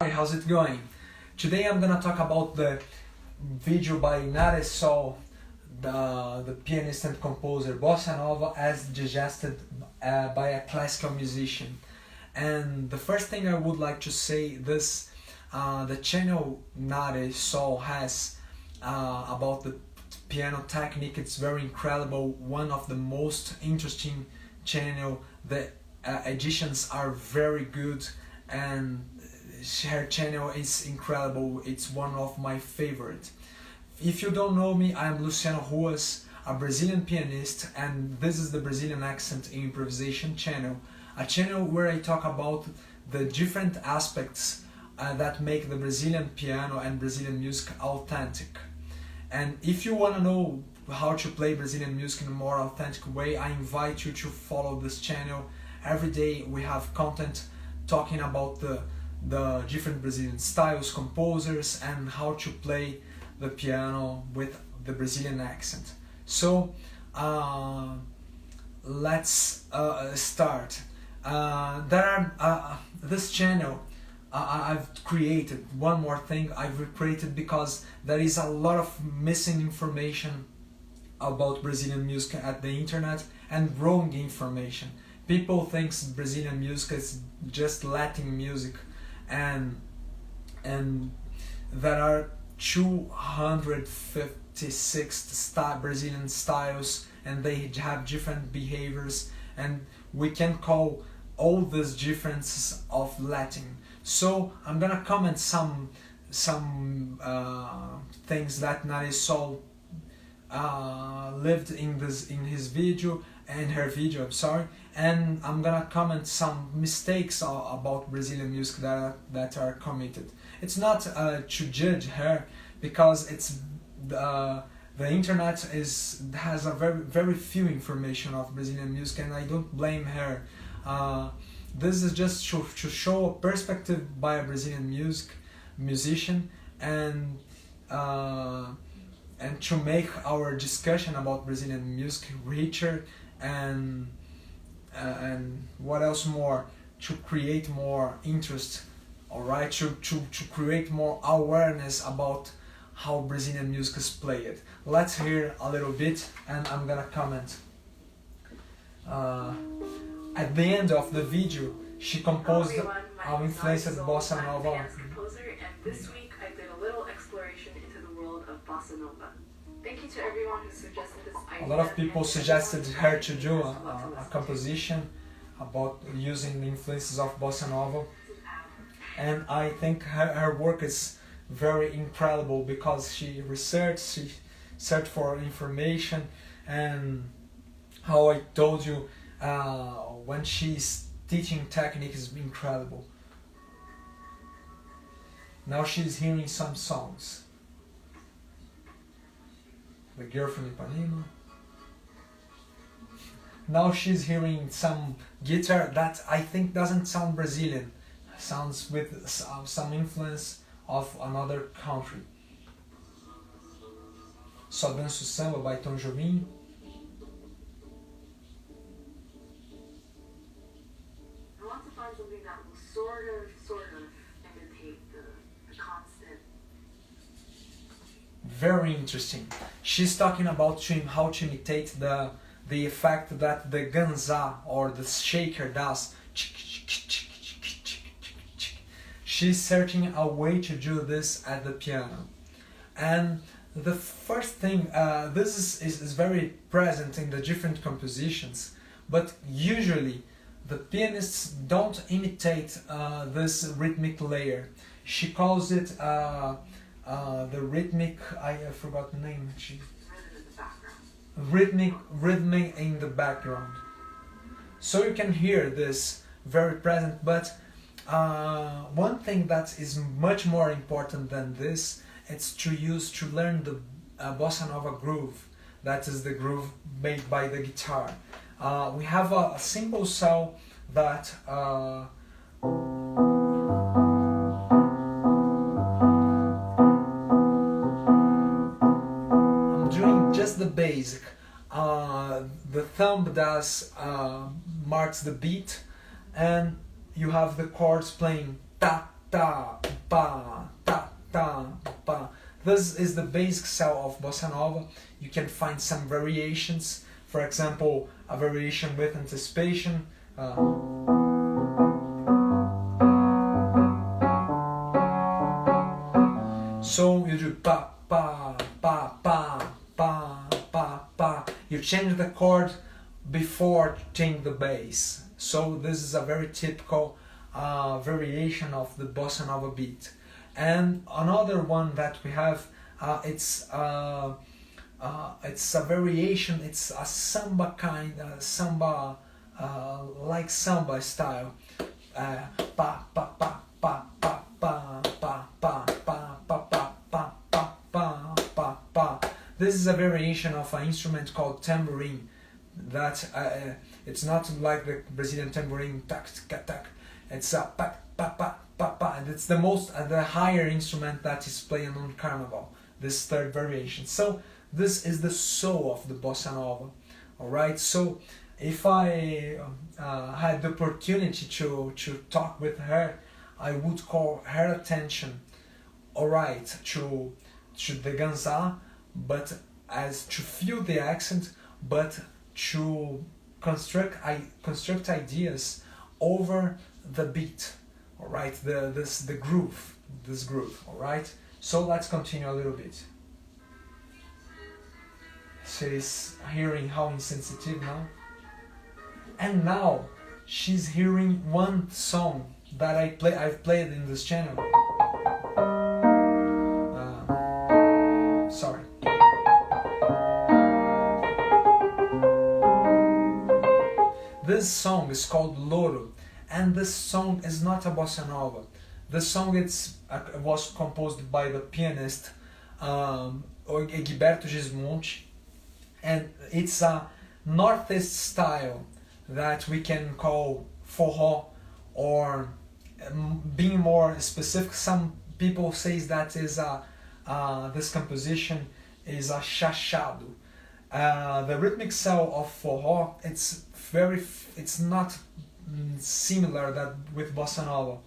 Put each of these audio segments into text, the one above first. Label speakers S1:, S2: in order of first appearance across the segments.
S1: Hi, how's it going? Today I'm gonna talk about the video by Nahre Sol, the pianist and composer Bossa Nova, as digested by a classical musician. And the first thing I would like to say this, the channel Nahre Sol has about the piano technique, it's very incredible, one of the most interesting channel. The editions are very good and her channel is incredible. It's one of my favorite. If you don't know me, I'm Luciano Ruas, a Brazilian pianist, and this is the Brazilian Accent Improvisation channel, a channel where I talk about the different aspects that make the Brazilian piano and Brazilian music authentic. And if you want to know how to play Brazilian music in a more authentic way, I invite you to follow this channel. Every day we have content talking about the different Brazilian styles, composers, and how to play the piano with the Brazilian accent. So let's start. This channel I've created, one more thing I've created because there is a lot of missing information about Brazilian music at the internet and wrong information. People think Brazilian music is just Latin music, and there are 256 Brazilian styles, and they have different behaviors, and we can call all these differences of Latin. So I'm gonna comment some things that Nahre Sol lived in his video, and her video, I'm sorry, and I'm gonna comment some mistakes about Brazilian music that are committed. It's not to judge her, because it's the internet has a very few information of Brazilian music, and I don't blame her. This is just to show a perspective by a Brazilian musician, and to make our discussion about Brazilian music richer, and what else more, to create more interest, alright, to create more awareness about how Brazilian music is played. Let's hear a little bit and I'm gonna comment. At the end of the video, she composed our influenced Bossa Nova.
S2: I'm a composer, and this week I did a little exploration into the world of Bossa Nova. Thank you to everyone who suggested this idea.
S1: A lot of people suggested her to do a composition about using the influences of Bossa Nova, and I think her work is very incredible because she searched for information, and how I told you, when she's teaching technique is incredible. Now she's hearing some songs. The Girl from Ipanema. Now she's hearing some guitar that I think doesn't sound Brazilian. Sounds with some influence of another country. Só Danço Samba by Tom Jobim.
S2: I want to find something that will sort of imitate the constant.
S1: Very interesting. She's talking about how to imitate the effect that the ganza or the shaker does. She's searching a way to do this at the piano. And the first thing, this is very present in the different compositions, but usually the pianists don't imitate this rhythmic layer. She calls it the rhythmic, I forgot the name. Rhythmic in the background. So you can hear this very present, but one thing that is much more important than this, it's to learn the Bossa Nova groove. That is the groove made by the guitar. We have a simple cell that I'm doing just the basic. The thumb marks the beat, and you have the chords playing ta ta pa, ta, ta, pa. This is the basic cell of Bossa Nova. You can find some variations. For example, a variation with anticipation. So you do pa, pa, pa, pa, pa, pa, pa. You change the chord before changing the bass. So this is a very typical variation of the Bossa Nova beat. And another one that we have, it's a variation. It's a samba kind, samba like samba style. Pa pa pa pa pa pa pa pa pa pa pa pa pa pa pa. This is a variation of an instrument called tambourine. That it's not like the Brazilian tambourine, tak tak tak. It's a pa pa pa pa pa, and it's the higher instrument that is played on carnival. This third variation. So this is the soul of the Bossa Nova. All right. So if I had the opportunity to talk with her, I would call her attention. All right, to the ganza, but as to feel the accent, but to construct ideas over the beat. All right, the groove, this groove. All right. So let's continue a little bit. She's hearing how insensitive now, and now she's hearing one song that I've played in this channel. Sorry. This song is called Loro, and this song is not a bossa nova. The song was composed by the pianist Egberto Gismonti, and it's a northeast style that we can call forró, or being more specific, some people say that is this composition is a chachado. The rhythmic cell of forró, it's not similar that with bossa nova.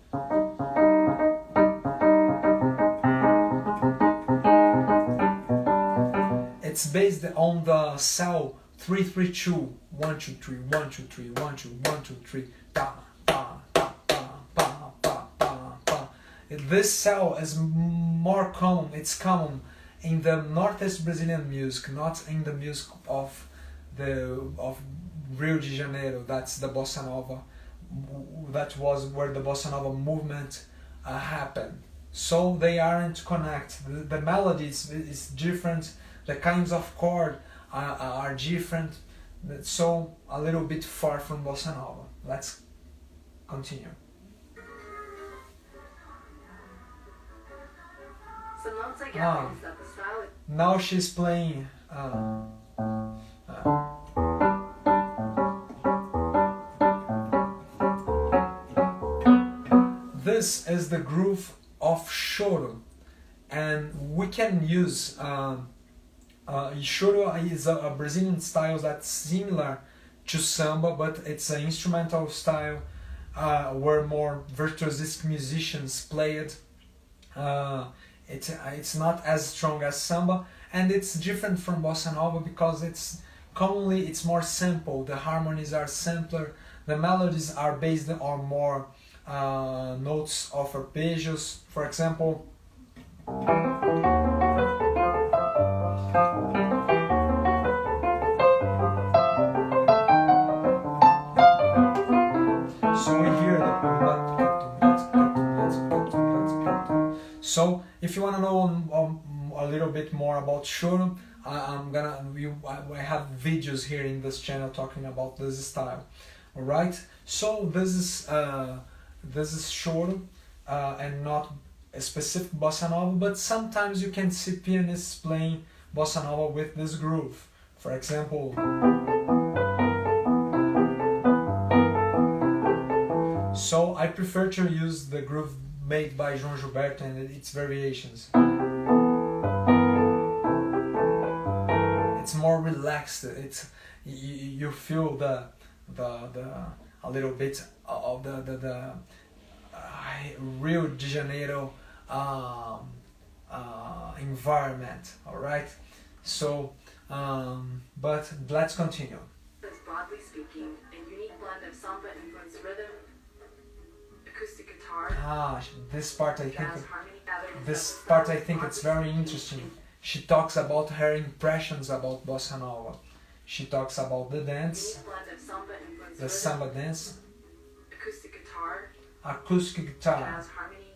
S1: It's based on the cell 3-3-2, 1-2-3, 1-2-3, 1-2, 1-2-3, pa pa pa pa pa pa pa pa. This cell is more common. It's common in the northeast Brazilian music, not in the music of Rio de Janeiro. That's the bossa nova. That was where the bossa nova movement happened. So they aren't connected. The melody is different. The kinds of chord are different. So a little bit far from bossa nova. Let's continue.
S2: Some notes I get is that the style is...
S1: Now she's playing. This is the groove of choro, and we can use choro is a Brazilian style that's similar to samba, but it's an instrumental style where more virtuosic musicians play it. It's not as strong as samba, and it's different from bossa nova because it's more simple. The harmonies are simpler. The melodies are based on more notes of arpeggios. For example, so we hear the. So if you want to know a little bit more about choro, I have videos here in this channel talking about this style. All right. So this is choro, and not a specific bossa nova, but sometimes you can see pianists playing bossa nova with this groove. For example, so I prefer to use the groove made by João Gilberto and its variations. It's more relaxed. You feel the a little bit of the Rio de Janeiro um, environment. All right. So, but let's continue.
S2: Is broadly speaking a unique blend of samba influenced rhythm, acoustic guitar,
S1: This part I think.
S2: jazz harmony.
S1: This part I think it's very interesting. She talks about her impressions about bossa nova. She talks about the dance, the samba dance, acoustic guitar.
S2: Jazz harmony.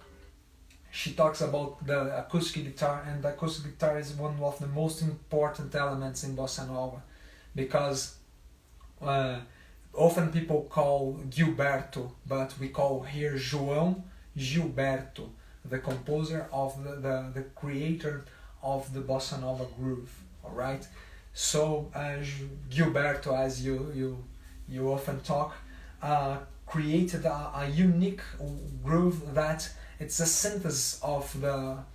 S1: She talks about the acoustic guitar, and the acoustic guitar is one of the most important elements in bossa nova, because often people call Gilberto, but we call here João Gilberto, the composer of the creator of the bossa nova groove. All right. So Gilberto, as you often talk, created a unique groove that it's a synthesis of the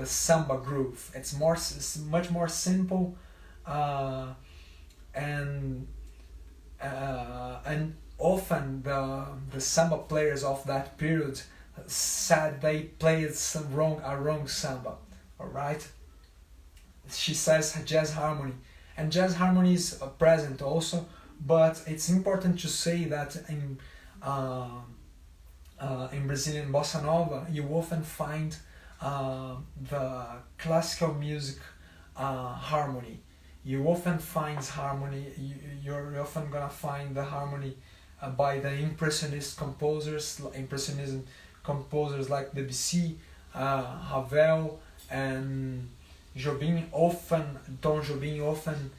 S1: samba groove. It's much more simple, and often the samba players of that period said they played a wrong samba. All right. She says jazz harmony, and jazz harmony is present also, but it's important to say that in Brazilian bossa nova you often find the classical music harmony. You often find harmony. You're often gonna find the harmony by the impressionism composers like Debussy, Ravel, and Tom Jobim often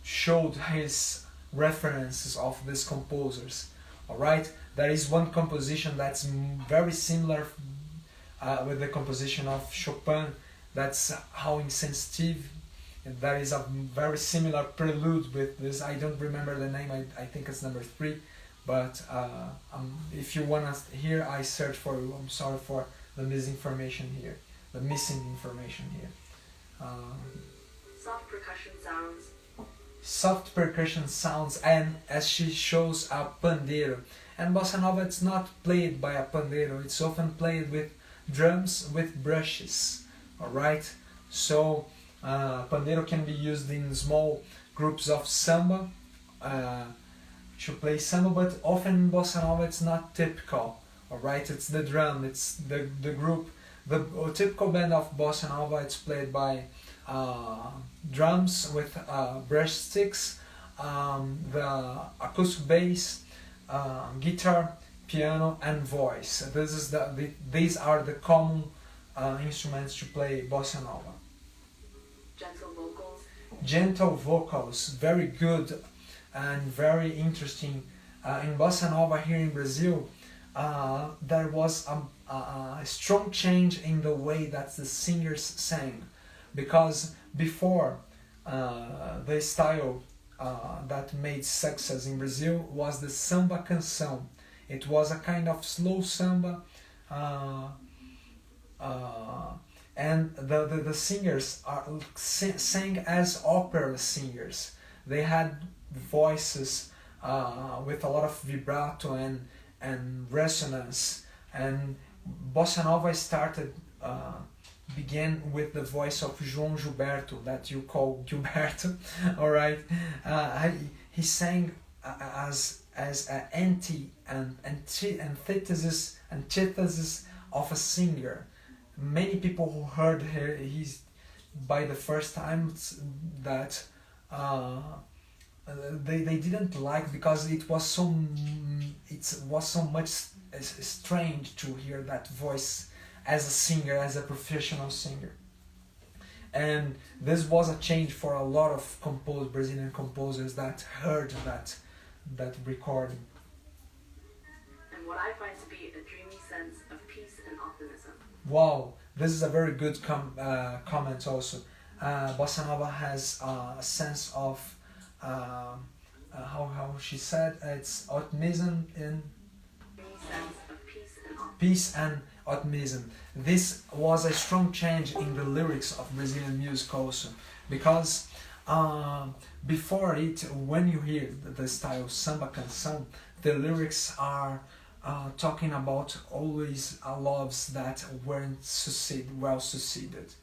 S1: showed his references of these composers. All right, there is one composition that's very similar with the composition of Chopin. That's How Insensitive. And there is a very similar prelude with this. I don't remember the name. I think it's number 3. But if you wanna hear, I search for you. I'm sorry for the misinformation here. The missing information here.
S2: Soft percussion sounds.
S1: Soft percussion sounds, and as she shows a pandeiro. And bossa nova, it's not played by a pandeiro. It's often played with drums with brushes. All right. So pandeiro can be used in small groups of samba to play samba, but often in bossa nova it's not typical. All right. It's the drum. It's the group. The typical band of bossa nova, it's played by drums with brush sticks, the acoustic bass, guitar, piano, and voice. These are the common instruments to play bossa nova.
S2: Gentle vocals.
S1: Gentle vocals, very good and very interesting. In bossa nova here in Brazil, there was a strong change in the way that the singers sang, because before the style that made success in Brazil was the samba canção. It was a kind of slow samba, and the singers sang as opera singers. They had voices with a lot of vibrato and resonance, and bossa nova began with the voice of João Gilberto, that you call Gilberto. All right. He sang as an antithesis of a singer. Many people who heard he's by the first time that they didn't like, because it was so much strange to hear that voice as a singer, as a professional singer. And this was a change for a lot of Brazilian composers that heard that recording.
S2: And what I find to be a dreamy sense of peace and optimism.
S1: Wow, this is a very good comment also. Bossa Nova has a sense of how she said, it's optimism in
S2: sense of
S1: peace and optimism. This was a strong change in the lyrics of Brazilian music also, because before it, when you hear the style samba canção, the lyrics are talking about always loves that weren't well succeeded.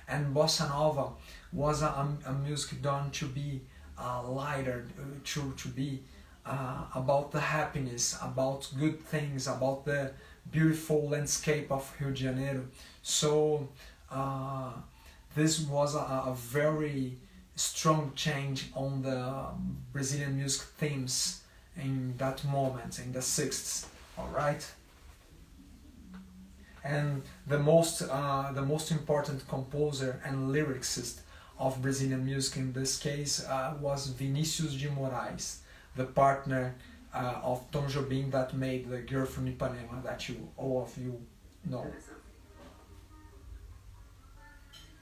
S1: And Bossa Nova was a music done to be lighter, to be about the happiness, about good things, about the beautiful landscape of Rio de Janeiro. So this was a very strong change on the Brazilian music themes in that moment, in the 60s. All right. And the most important composer and lyricist of Brazilian music in this case was Vinícius de Moraes, the partner of Tom Jobim that made The Girl from Ipanema, that all of you know.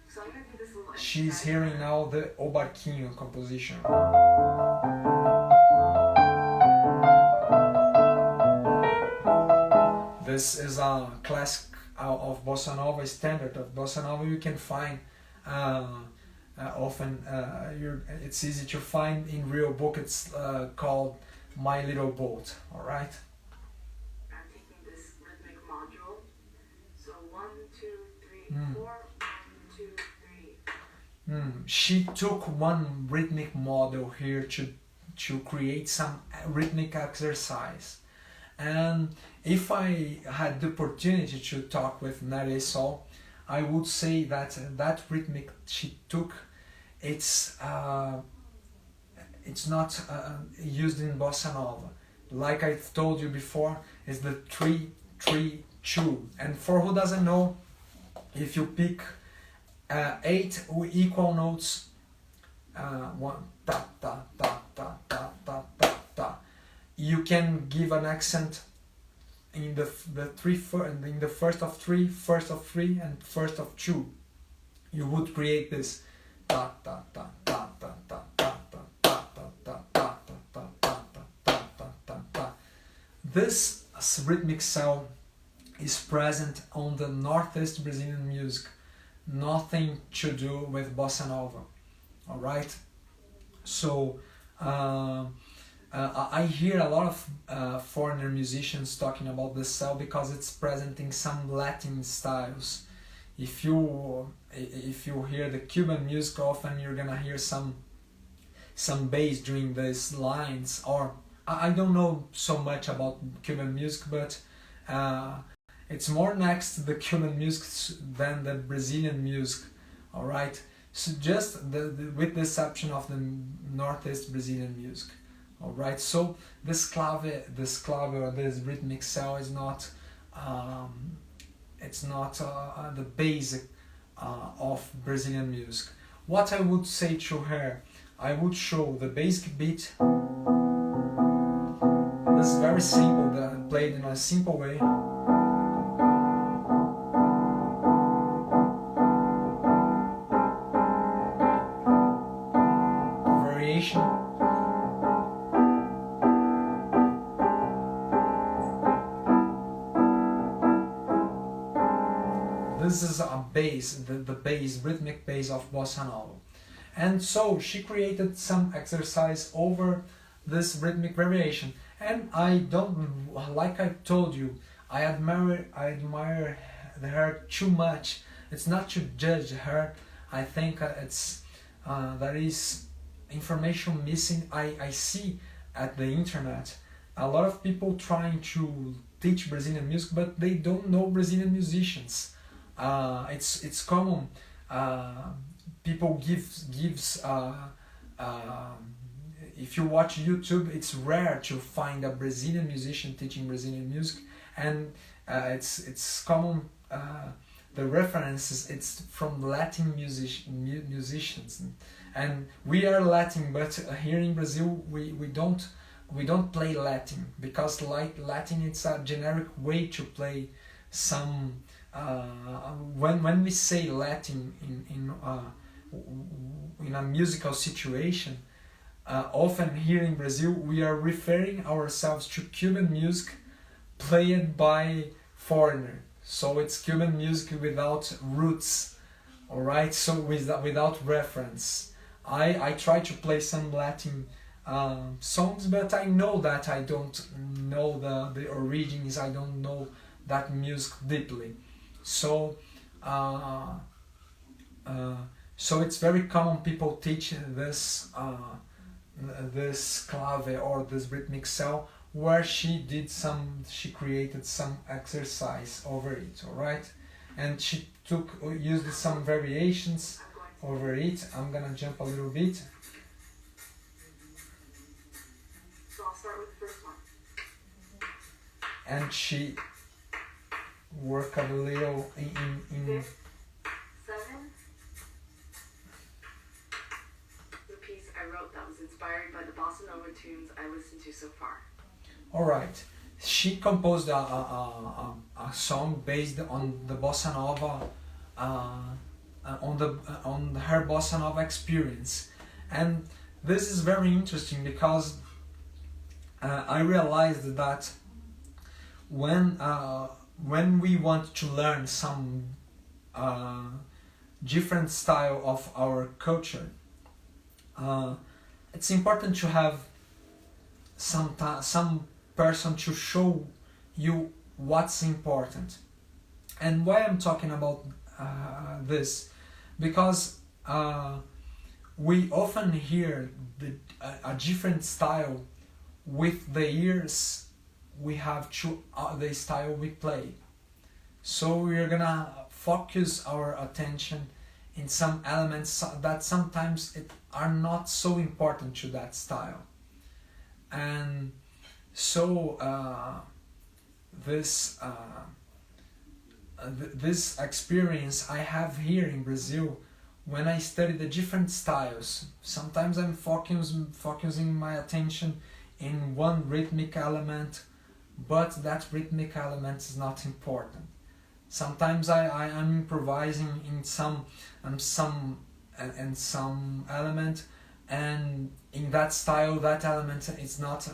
S2: So I'm gonna do this little
S1: She's hearing now the O Barquinho composition. This is a classic of Bossa Nova, a standard of Bossa Nova. You can find often, it's easy to find in real book. It's called My Little Boat, alright?
S2: I'm taking this rhythmic module. So 1, 2, 3, 4, 1, 2, 3.
S1: She took one rhythmic model here to create some rhythmic exercise. And if I had the opportunity to talk with Nahre Sol, I would say that that rhythmic she took, it's not used in Bossa Nova. Like I told you before, it's the 3-3-2. And for who doesn't know, if you pick 8 equal notes, one ta ta ta ta ta ta ta ta, you can give an accent in the in the first of 3, first of 3, and first of 2. You would create this ta ta ta ta ta ta ta ta ta ta ta ta ta ta ta ta. This rhythmic cell is present on the Northeast Brazilian music, nothing to do with Bossa Nova. All right, so I hear a lot of foreigner musicians talking about this cell because it's present in some Latin styles. If you hear the Cuban music, often you're gonna hear some bass during these lines. Or I don't know so much about Cuban music, but it's more next to the Cuban music than the Brazilian music. All right, so just with the exception of the Northeast Brazilian music. All right, so this clave, or this rhythmic cell is not the basic of Brazilian music. What I would say to her, I would show the basic beat. This is very simple, that played in a simple way. Variation. This is a bass, the bass, rhythmic bass of Bossa Nova. And so she created some exercise over this rhythmic variation. And I don't, like I told you, I admire her too much. It's not to judge her. I think there is information missing. I see at the internet a lot of people trying to teach Brazilian music, but they don't know Brazilian musicians. It's common. People gives if you watch YouTube, it's rare to find a Brazilian musician teaching Brazilian music, and it's common. The references, it's from Latin musicians, and we are Latin, but here in Brazil we don't play Latin, because Latin, it's a generic way to play some. When we say Latin in a musical situation, often here in Brazil we are referring ourselves to Cuban music played by foreigner. So it's Cuban music without roots, all right. So without reference. I try to play some Latin songs, but I know that I don't know the origins, I don't know that music deeply. So so it's very common people teach this clave or this rhythmic cell, where she created some exercise over it, all right, and she used some variations over it. I'm gonna jump a little bit.
S2: So I'll start with the first one.
S1: And she worked a little in
S2: 7. The piece I wrote that was inspired by the Bossa Nova tunes I listened to so far.
S1: all right. She composed a song based on the Bossa Nova, on her Bossa Nova experience, and this is very interesting because I realized that when we want to learn some different style of our culture, it's important to have some person to show you what's important. And why I'm talking about this, because we often hear a different style with the ears we have to the style we play. So we're gonna focus our attention in some elements that sometimes are not so important to that style. And so this experience I have here in Brazil, when I study the different styles, sometimes I'm focusing my attention in one rhythmic element, but that rhythmic element is not important. Sometimes I am improvising in some element, and in that style, that element is not.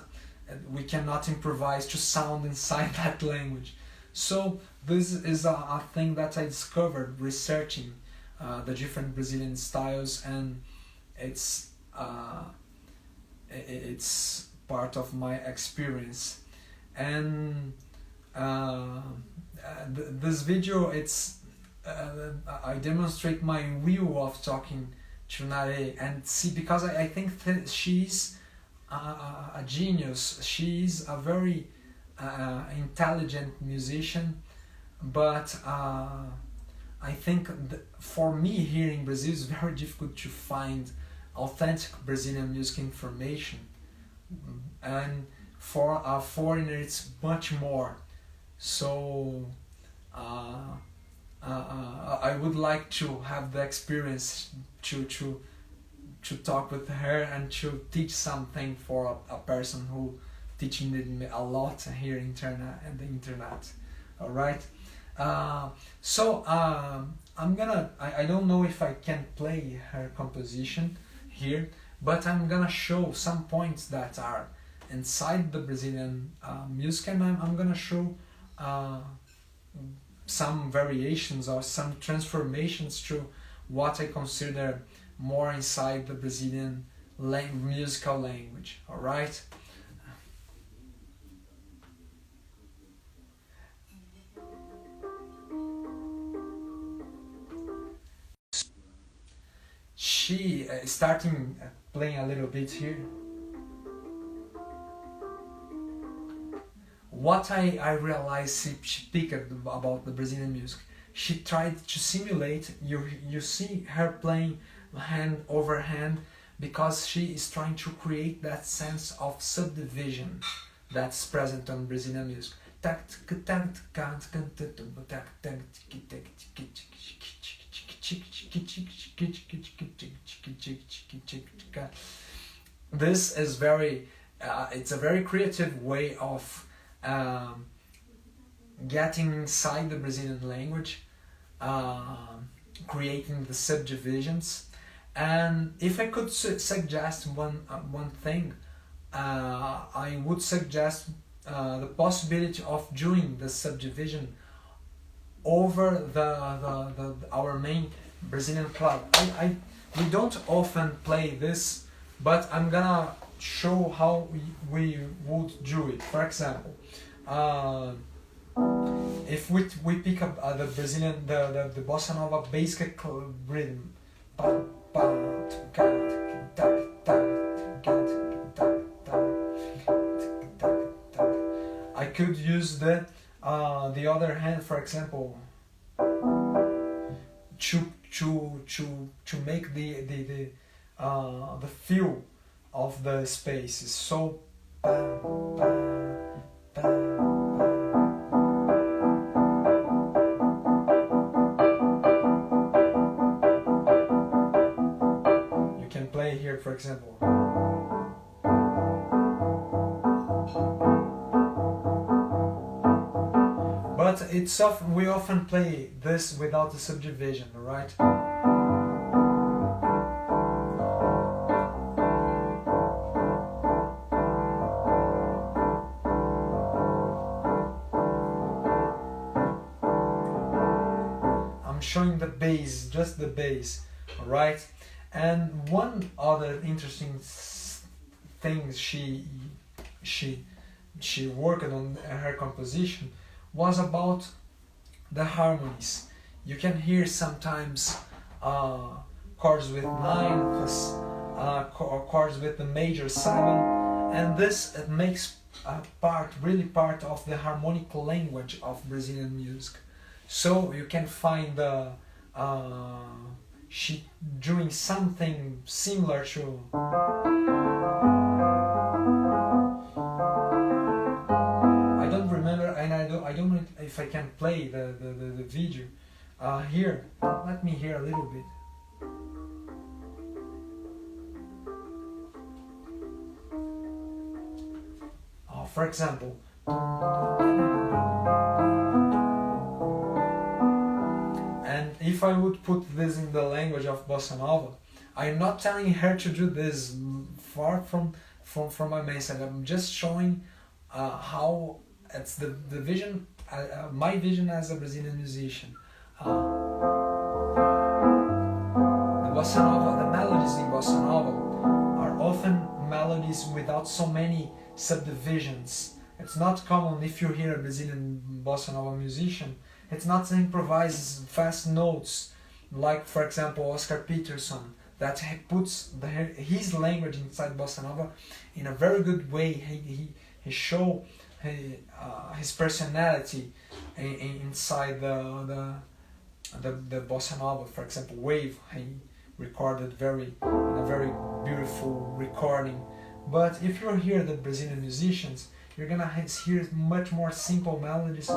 S1: We cannot improvise to sound inside that language. So this is a thing that I discovered researching the different Brazilian styles, and it's part of my experience. And this video, I demonstrate my view of talking to Nahre, and see, because I think that she's a genius. She's a very intelligent musician, but I think for me here in Brazil it's very difficult to find authentic Brazilian music information, and for a foreigner it's much more. So I would like to have the experience to talk with her and to teach something for a person who teaching me a lot here in the internet. All right. So I'm gonna. I don't know if I can play her composition here, but I'm gonna show some points that are inside the Brazilian music, and I'm gonna show some variations or some transformations to what I consider more inside the Brazilian musical language. All right. She starting playing a little bit here. What I realized she picked about the Brazilian music, she tried to simulate, you see her playing hand over hand, because she is trying to create that sense of subdivision that's present on Brazilian music. This is very, it's a very creative way of getting inside the Brazilian language, creating the subdivisions. And if I could suggest one thing, I would suggest the possibility of doing the subdivision over our main Brazilian club. We don't often play this, but I'm gonna show how we would do it. For example, if we pick up the Brazilian, the Bossa Nova basic rhythm, I could use the other hand, for example, to make the feel of the spaces. So you can play here, for example. But we often play this without the subdivision, right? I'm showing the bass, just the bass, alright? And one other interesting thing she worked on her composition was about the harmonies. You can hear sometimes chords with ninths, chords with the major 7, and this makes really part of the harmonic language of Brazilian music. So you can find she doing something similar to I don't know if I can play the video here. Let me hear a little bit. For example, and if I would put this in the language of Bossa Nova, I'm not telling her to do this, far from my message. I'm just showing how it's the vision, my vision as a Brazilian musician. The Bossa Nova, the melodies in Bossa Nova are often melodies without so many subdivisions. It's not common if you hear a Brazilian Bossa Nova musician, it's not to improvise fast notes like, for example, Oscar Peterson, that he puts his language inside Bossa Nova in a very good way. He show his personality inside the Bossa Nova. For example, Wave, he recorded in a very beautiful recording. But if you hear the Brazilian musicians, you're gonna hear much more simple melodies.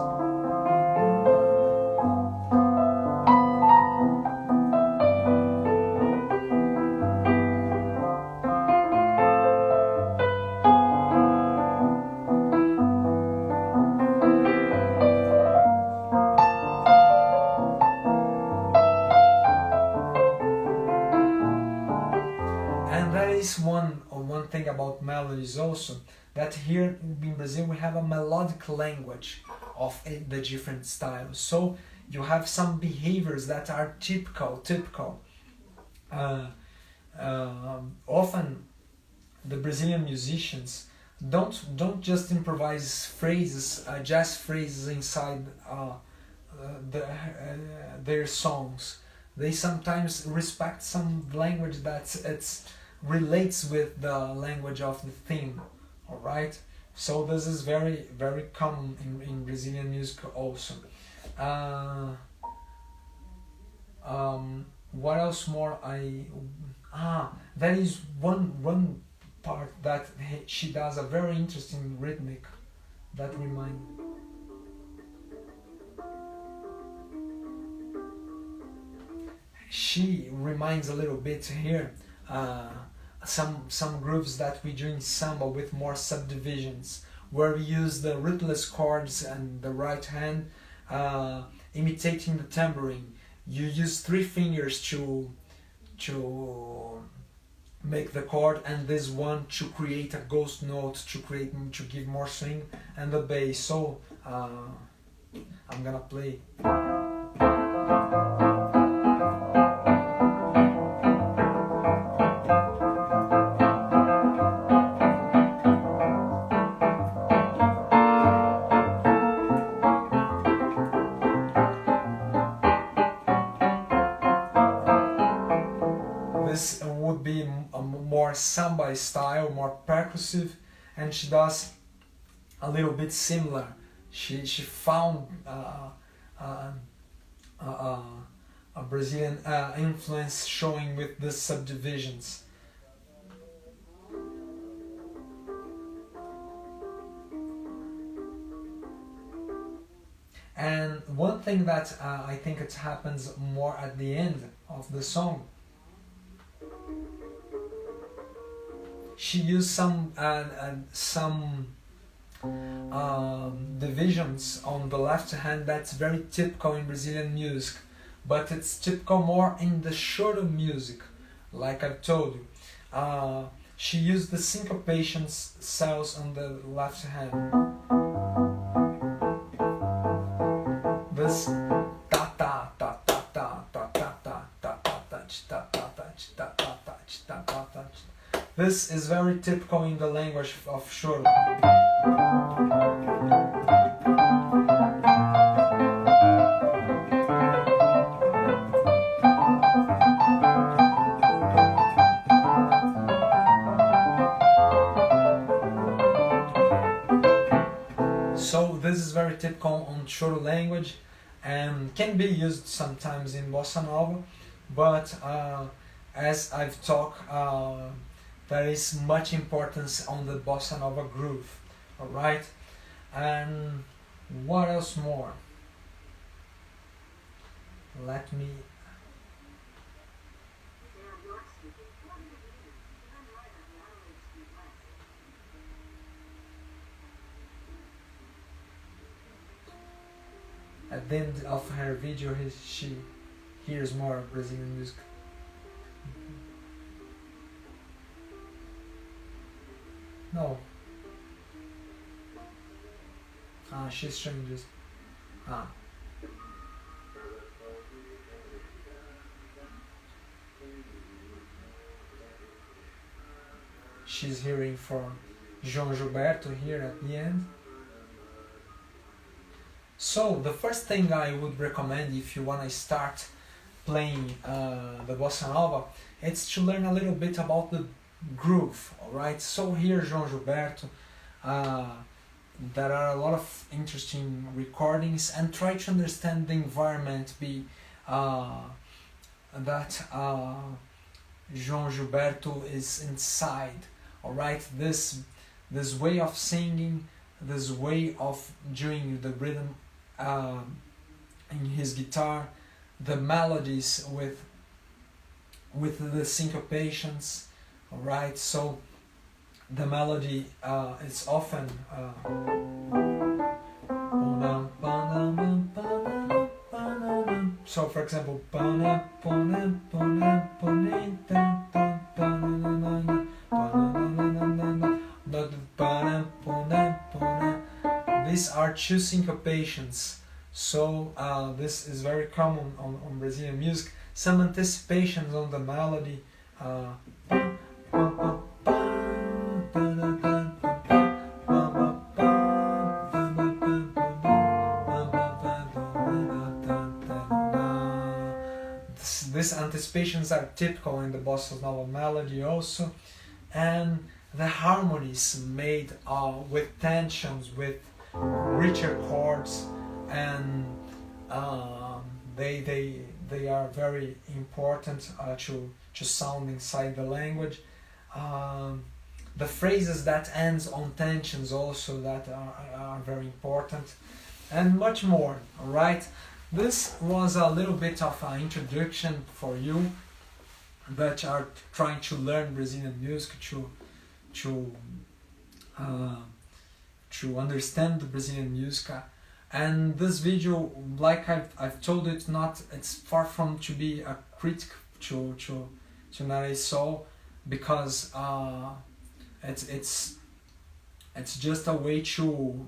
S1: One thing about melodies also, that here in Brazil we have a melodic language of the different styles. So you have some behaviors that are typical. Often the Brazilian musicians don't just improvise phrases, jazz phrases inside their songs. They sometimes respect some language that relates with the language of the theme, all right? So this is very, very common in Brazilian music also. What else more? There is one part that she does a very interesting rhythmic that she reminds a little bit here some grooves that we do in samba with more subdivisions, where we use the rootless chords and the right hand imitating the tambourine. You use 3 fingers to make the chord, and this one to create a ghost note, to give more swing, and the bass. So I'm gonna play. more samba style, more percussive, and she does a little bit similar. She found a Brazilian influence showing with the subdivisions. And one thing that I think it happens more at the end of the song, she used some divisions on the left hand that's very typical in Brazilian music, but it's typical more in the shorter music, like I've told you. She used the syncopation cells on the left hand. This ta ta ta ta ta ta ta ta ta ta ta ta ta ta ta ta ta. This is very typical in the language of choro. So this is very typical on choro language and can be used sometimes in Bossa Nova, but as I've talked, there is much importance on the Bossa Nova groove, alright? And what else more? Let me... At the end of her video, she hears more Brazilian music. No. She's showing this. She's hearing from João Gilberto here at the end. So the first thing I would recommend if you want to start playing the Bossa Nova, it's to learn a little bit about the groove, alright? So here João Gilberto, there are a lot of interesting recordings, and try to understand the environment that João Gilberto is inside, alright? This way of singing, this way of doing the rhythm in his guitar, the melodies with the syncopations, alright? So the melody is often so for example, these are two syncopations, so this is very common on Brazilian music. Some anticipations on the melody. These anticipations are typical in the Bossa Nova melody also, and the harmonies made with tensions, with richer chords, and they are very important to sound inside the language. The phrases that ends on tensions also that are very important, and much more. All right, this was a little bit of an introduction for you that are trying to learn Brazilian music, to understand the Brazilian music. And this video, like I've told you, it's far from to be a critic to Nahre Sol, because it's just a way to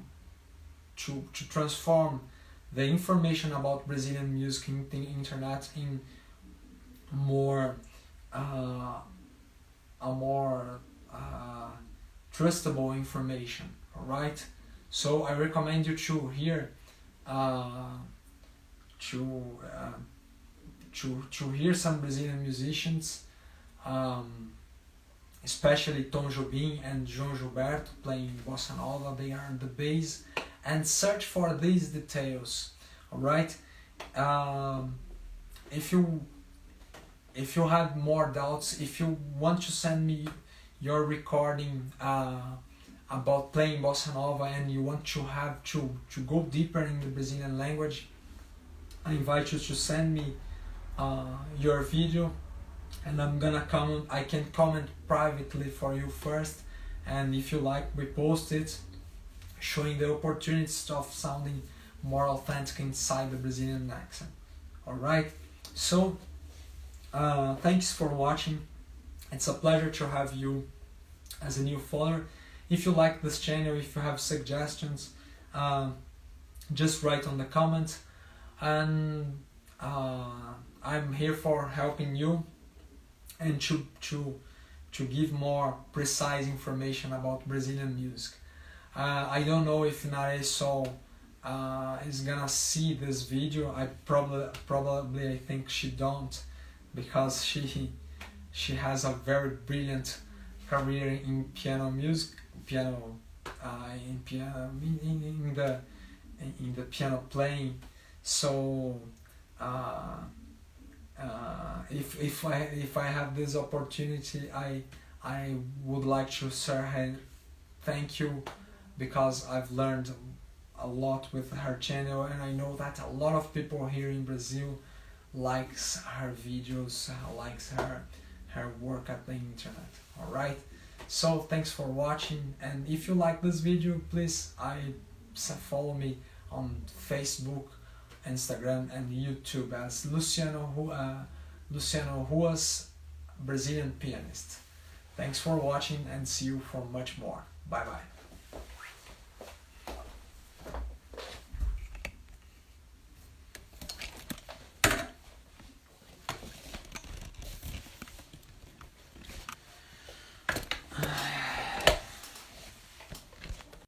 S1: transform the information about Brazilian music in the internet in a more trustable information. All right. So I recommend you to hear to hear some Brazilian musicians especially Tom Jobim and João Gilberto playing Bossa Nova. They are the base, and search for these details. Alright? If you have more doubts, if you want to send me your recording about playing Bossa Nova and you want to have to go deeper in the Brazilian language, I invite you to send me your video, and I'm gonna comment. I can comment privately for you first, and if you like, we post it, showing the opportunities of sounding more authentic inside the Brazilian accent. Alright, so thanks for watching. It's a pleasure to have you as a new follower. If you like this channel, if you have suggestions, just write on the comments, and I'm here for helping you and to give more precise information about Brazilian music. I don't know if Nahre Sol is gonna see this video. I probably I think she don't, because she has a very brilliant career in piano music, in the piano playing. So if I have this opportunity, I would like to say her thank you, because I've learned a lot with her channel, and I know that a lot of people here in Brazil likes her videos, likes her work at the internet. Alright, so thanks for watching, and if you like this video, please follow me on Facebook, Instagram and YouTube as Luciano Ruas, Brazilian pianist. Thanks for watching, and see you for much more. Bye bye.